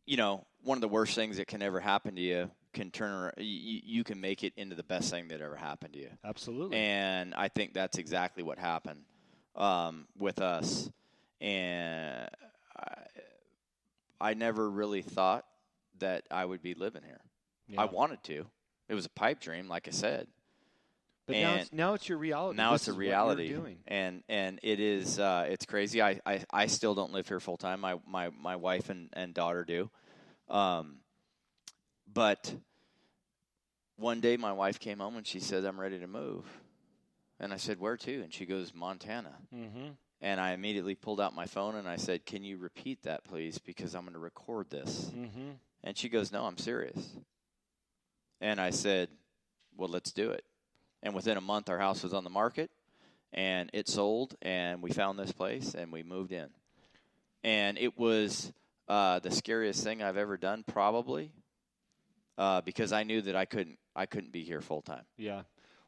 one of the worst things that can ever happen to you can turn around. You can make it into the best thing that ever happened to you. Absolutely. And I think that's exactly what happened with us. And I never really thought that I would be living here. Yeah. I wanted to. It was a pipe dream, like I said. But now it's your reality. Now This it's a is reality. what you're doing. And it is it's crazy. I still don't live here full time. My wife and daughter do. But one day my wife came home and she said, "I'm ready to move." And I said, "Where to?" And she goes, "Montana." Mm-hmm. And I immediately pulled out my phone and I said, "Can you repeat that, please? Because I'm going to record this." Mm-hmm. And she goes, "No, I'm serious." And I said, "Well, let's do it." And within a month, our house was on the market, and it sold, and we found this place, and we moved in. And it was the scariest thing I've ever done, probably, because I knew that I couldn't be here full time. Yeah.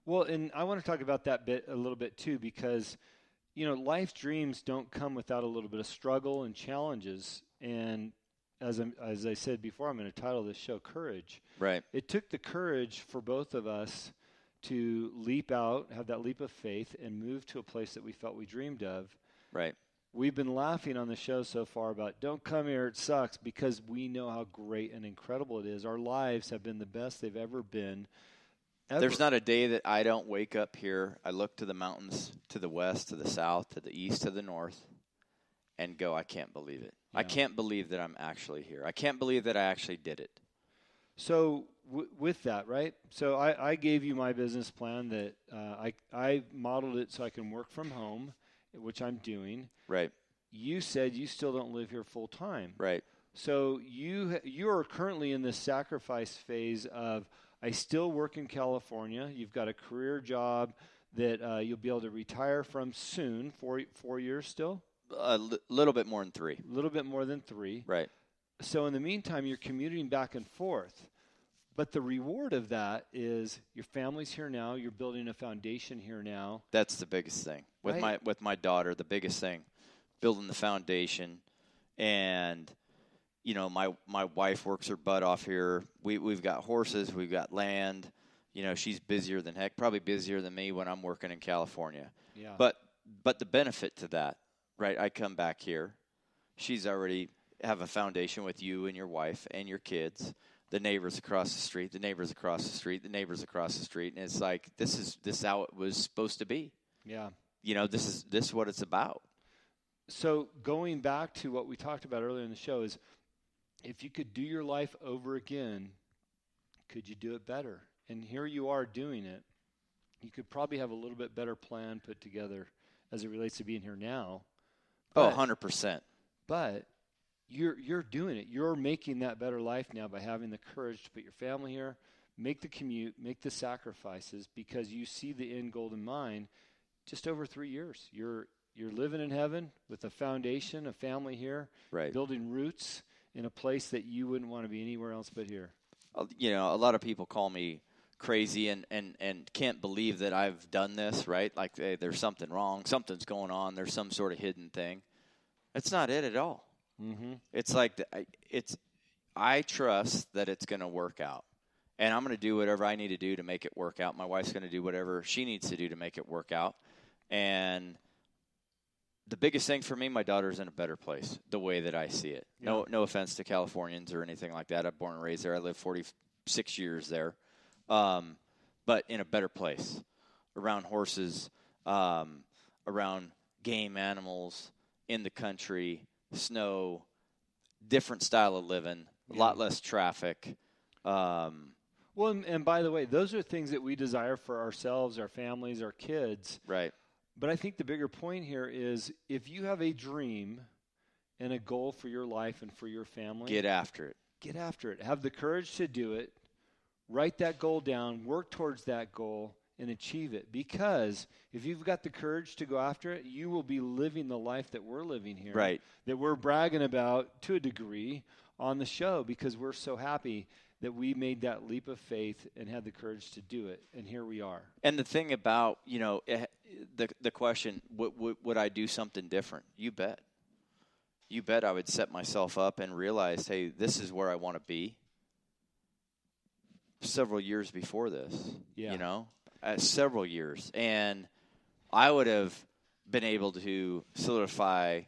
Well, and I want to talk about that a little bit too, because life's dreams don't come without a little bit of struggle and challenges. And as I said before, I'm going to title this show "Courage." Right. It took the courage for both of us to leap out, have that leap of faith, and move to a place that we felt we dreamed of. Right. We've been laughing on the show so far about "don't come here, it sucks," because we know how great and incredible it is. Our lives have been the best they've ever been. There's not a day that I don't wake up here. I look to the mountains, to the west, to the south, to the east, to the north, and go, I can't believe it. Yeah. I can't believe that I'm actually here. I can't believe that I actually did it. So with that, right? So I gave you my business plan that I modeled it so I can work from home, which I'm doing. Right. You said you still don't live here full time. Right. So you are currently in this sacrifice phase of, I still work in California. You've got a career job that you'll be able to retire from soon. 4 years still? A little bit more than 3. A little bit more than 3. Right. So in the meantime, you're commuting back and forth. But the reward of that is your family's here now. You're building a foundation here now. That's the biggest thing. With my daughter, the biggest thing, building the foundation. And, my wife works her butt off here. We've got horses. We've got land. She's busier than heck, probably busier than me when I'm working in California. Yeah. But the benefit to that, right, I come back here. She's already have a foundation with you and your wife and your kids. The neighbors across the street, the neighbors across the street, the neighbors across the street. And it's like, this is how it was supposed to be. Yeah. This is what it's about. So going back to what we talked about earlier in the show is, if you could do your life over again, could you do it better? And here you are doing it. You could probably have a little bit better plan put together as it relates to being here now. But, 100%. But you're doing it. You're making that better life now by having the courage to put your family here, make the commute, make the sacrifices, because you see the end goal in mind. Just over 3 years, you're living in heaven with a foundation, a family here, right, building roots in a place that you wouldn't want to be anywhere else but here. A lot of people call me crazy and can't believe that I've done this, right? Like, hey, there's something wrong. Something's going on. There's some sort of hidden thing. That's not it at all. Mm-hmm. It's like I trust that it's going to work out. And I'm going to do whatever I need to do to make it work out. My wife's going to do whatever she needs to do to make it work out. And the biggest thing for me, my daughter's in a better place, the way that I see it. Yeah. No offense to Californians or anything like that. I'm born and raised there. I lived 46 years there. But in a better place, around horses, around game animals, in the country, snow, different style of living, a lot less traffic. Well, and by the way, those are things that we desire for ourselves, our families, our kids. Right. But I think the bigger point here is, if you have a dream and a goal for your life and for your family, get after it. Get after it. Have the courage to do it. Write that goal down. Work towards that goal and achieve it. Because if you've got the courage to go after it, you will be living the life that we're living here. Right. That we're bragging about to a degree on the show, because we're so happy that we made that leap of faith and had the courage to do it, and here we are. And the thing about, the question, would I do something different? You bet. you bet I would set myself up and realize, hey, this is where I want to be several years before this, several years. And I would have been able to solidify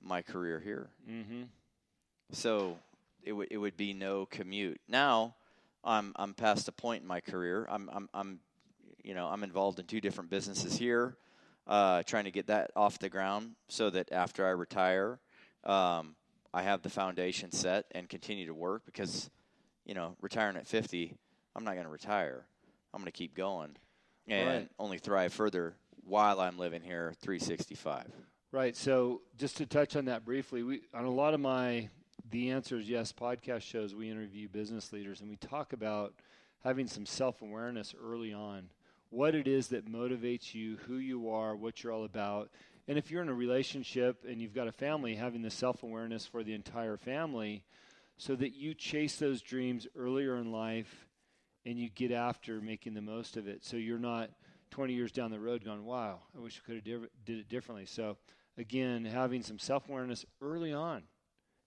my career here. Mm-hmm. So it would be no commute. Now I'm past a point in my career. I'm involved in 2 different businesses here, trying to get that off the ground so that after I retire, I have the foundation set and continue to work because, retiring at 50, I'm not going to retire. I'm going to keep going and only thrive further while I'm living here 365. Right. So just to touch on that briefly, on a lot of The Answer is Yes podcast shows, we interview business leaders, and we talk about having some self-awareness early on, what it is that motivates you, who you are, what you're all about. And if you're in a relationship and you've got a family, having the self-awareness for the entire family so that you chase those dreams earlier in life and you get after making the most of it. So you're not 20 years down the road going, wow, I wish I could have did it differently. So again, having some self-awareness early on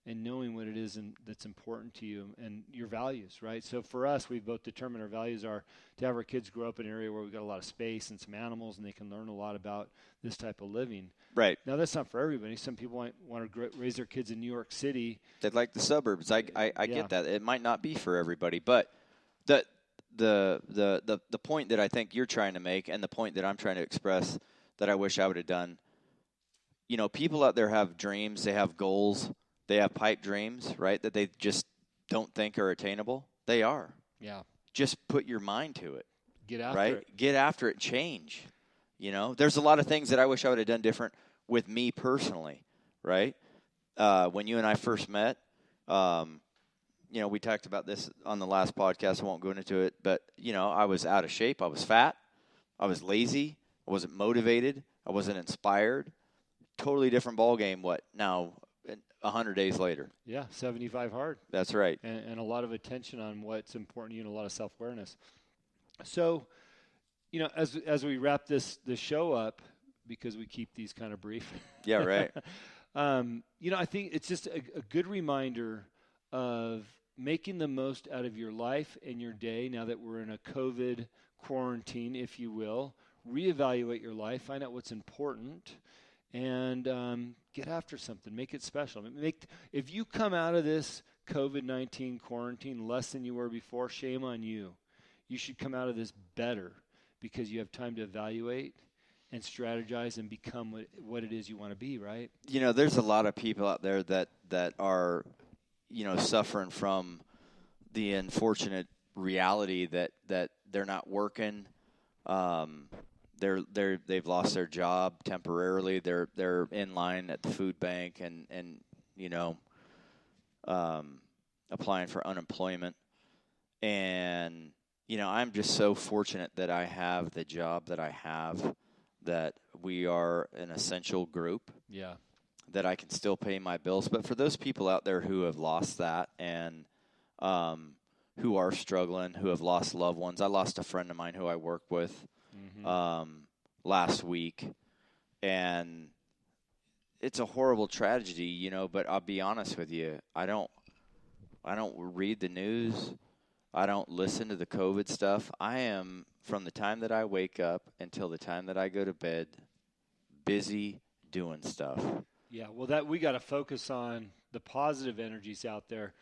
and knowing what it is that's important to you and your values, right? So for us, we've both determined our values are to have our kids grow up in an area where we've got a lot of space and some animals and they can learn a lot about this type of living. Right. Now, that's not for everybody. Some people want to raise their kids in New York City. They'd like the suburbs. I get that. It might not be for everybody, but the point that I think you're trying to make and the point that I'm trying to express that I wish I would have done, people out there have dreams, they have goals, they have pipe dreams, right, that they just don't think are attainable. They are. Yeah. Just put your mind to it. Get after it. Get after it. Change. There's a lot of things that I wish I would have done different with me personally, right? When you and I first met, we talked about this on the last podcast. I won't go into it, but, I was out of shape. I was fat. I was lazy. I wasn't motivated. I wasn't inspired. Totally different ball game. What now? 100 days later. Yeah, 75 hard. That's right. And a lot of attention on what's important to you and a lot of self-awareness. So, as we wrap this show up, because we keep these kind of brief. Yeah, right. I think it's just a good reminder of making the most out of your life and your day now that we're in a COVID quarantine, if you will. Reevaluate your life, find out what's important, and get after something. Make it special. If you come out of this COVID-19 quarantine less than you were before, shame on you. You should come out of this better because you have time to evaluate and strategize and become what it is you want to be, right? There's a lot of people out there that are, suffering from the unfortunate reality that they're not working. They've lost their job temporarily. They're in line at the food bank and applying for unemployment. And I'm just so fortunate that I have the job that I have, that we are an essential group. Yeah. That I can still pay my bills. But for those people out there who have lost that and who are struggling, who have lost loved ones, I lost a friend of mine who I work with last week, and it's a horrible tragedy, but I'll be honest with you, I don't read the news. I don't listen to the COVID stuff. I am, from the time that I wake up until the time that I go to bed, busy doing stuff. Yeah, well, we got to focus on the positive energies out there.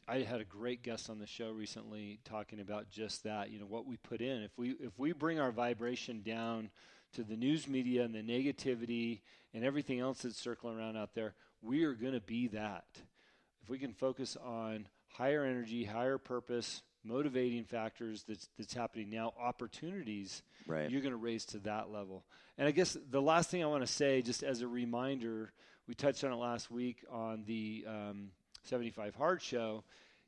I had a great guest on the show recently talking about just that, what we put in. If we bring our vibration down to the news media and the negativity and everything else that's circling around out there, we are going to be that. If we can focus on higher energy, higher purpose, motivating factors that's happening now, opportunities, right, you're going to raise to that level. And I guess the last thing I want to say, just as a reminder, we touched on it last week on the 75 Hard Show,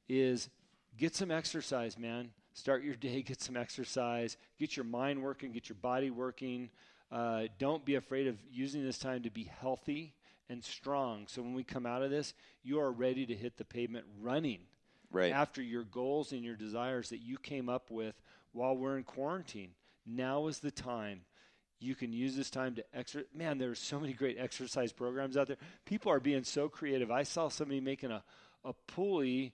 is get some exercise, man. Start your day, get some exercise, get your mind working, get your body working. Don't be afraid of using this time to be healthy and strong. So when we come out of this, you are ready to hit the pavement running. Right. After your goals and your desires that you came up with while we're in quarantine. Now is the time. You can use this time to Man, there's so many great exercise programs out there. People are being so creative. I saw somebody making a pulley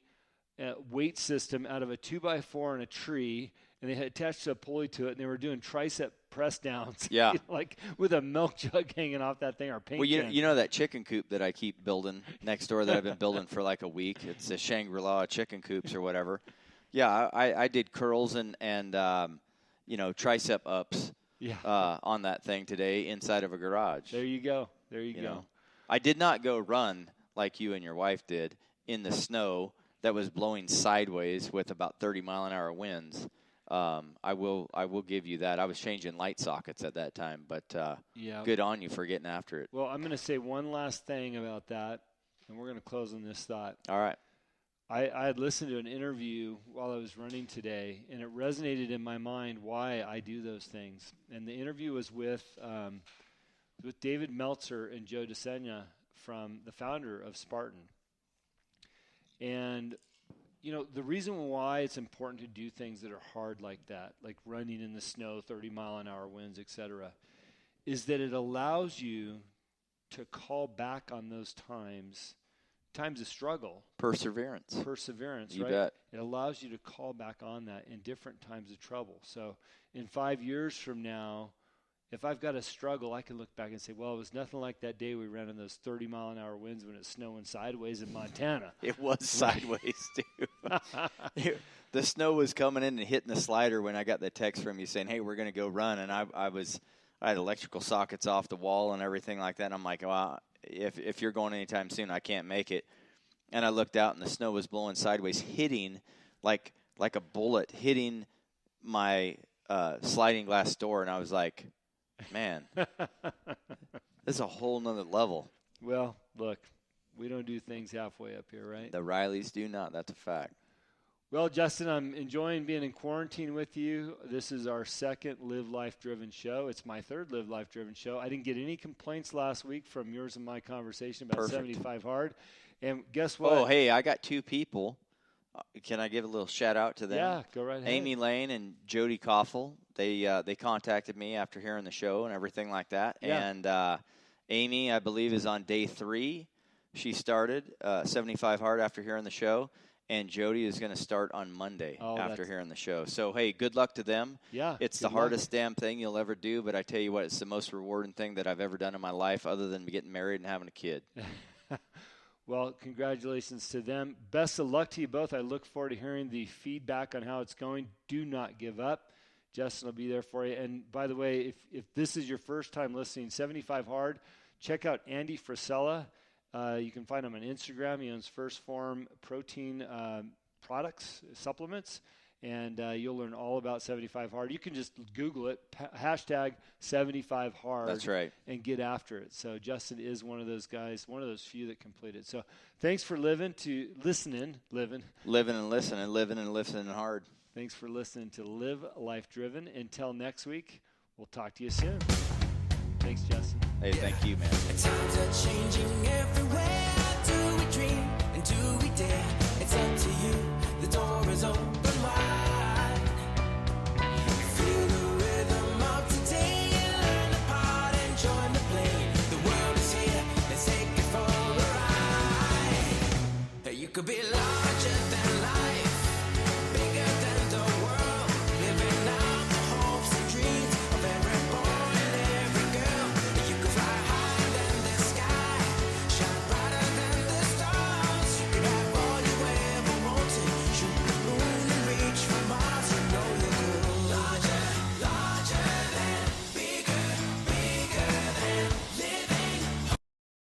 weight system out of a 2x4 and a tree, and they had attached a pulley to it, and they were doing tricep press downs. Yeah. Like with a milk jug hanging off that thing or paint Well, can. you know that chicken coop that I keep building next door that I've been building for like a week? It's a Shangri-La chicken coops or whatever. Yeah, I did curls and tricep ups on that thing today inside of a garage. There you go. You go. I did not go run like you and your wife did in the snow that was blowing sideways with about 30-mile-an-hour winds. I will give you that. I was changing light sockets at that time, but good on you for getting after it. Well, I'm going to say one last thing about that, and we're going to close on this thought. All right. I had listened to an interview while I was running today, and it resonated in my mind why I do those things. And the interview was with David Meltzer and Joe DeSena, from the founder of Spartan. And the reason why it's important to do things that are hard like that, like running in the snow, 30-mile-an-hour winds, etc., is that it allows you to call back on those times of struggle. Perseverance, you right? Bet. It allows you to call back on that in different times of trouble. So in 5 years from now, if I've got a struggle, I can look back and say, well, it was nothing like that day we ran in those 30-mile-an-hour winds when it's snowing sideways in Montana. It was sideways, too. The snow was coming in and hitting the slider when I got the text from you saying, hey, we're going to go run. And I had electrical sockets off the wall and everything like that. And I'm like, well, if you're going anytime soon, I can't make it. And I looked out, and the snow was blowing sideways, hitting like a bullet, hitting my sliding glass door. And I was like, man, this is a whole nother level. Well, look, we don't do things halfway up here, right? The Rileys do not. That's a fact. Well, Justin, I'm enjoying being in quarantine with you. This is our second Live Life Driven show. It's my third Live Life Driven show. I didn't get any complaints last week from yours and my conversation about 75 Hard. And guess what? Oh, hey, I got two people. Can I give a little shout out to them? Yeah, go right ahead. Amy Lane and Jody Koffel. They contacted me after hearing the show and everything like that. Yeah. And Amy, I believe, is on day 3. She started 75 Hard after hearing the show. And Jody is going to start on Monday after hearing the show. So, hey, good luck to them. Yeah, it's the hardest damn thing you'll ever do, but I tell you what, it's the most rewarding thing that I've ever done in my life other than getting married and having a kid. Well, congratulations to them. Best of luck to you both. I look forward to hearing the feedback on how it's going. Do not give up. Justin will be there for you. And by the way, if this is your first time listening, 75 Hard, check out Andy Frisella. You can find him on Instagram. He owns First Form protein products, supplements, and you'll learn all about 75 Hard. You can just Google it, hashtag 75 Hard. That's right. And get after it. So Justin is one of those guys, one of those few that completed. So thanks for living and listening hard. Thanks for listening to Live Life Driven. Until next week, we'll talk to you soon. Thanks, Justin. Hey, thank you, man. Times are changing everywhere. Do we dream and do we dare? It's up to you. The door is open wide. Feel the rhythm of today. Learn the part and join the play. The world is here. Let's take it for a ride. You could be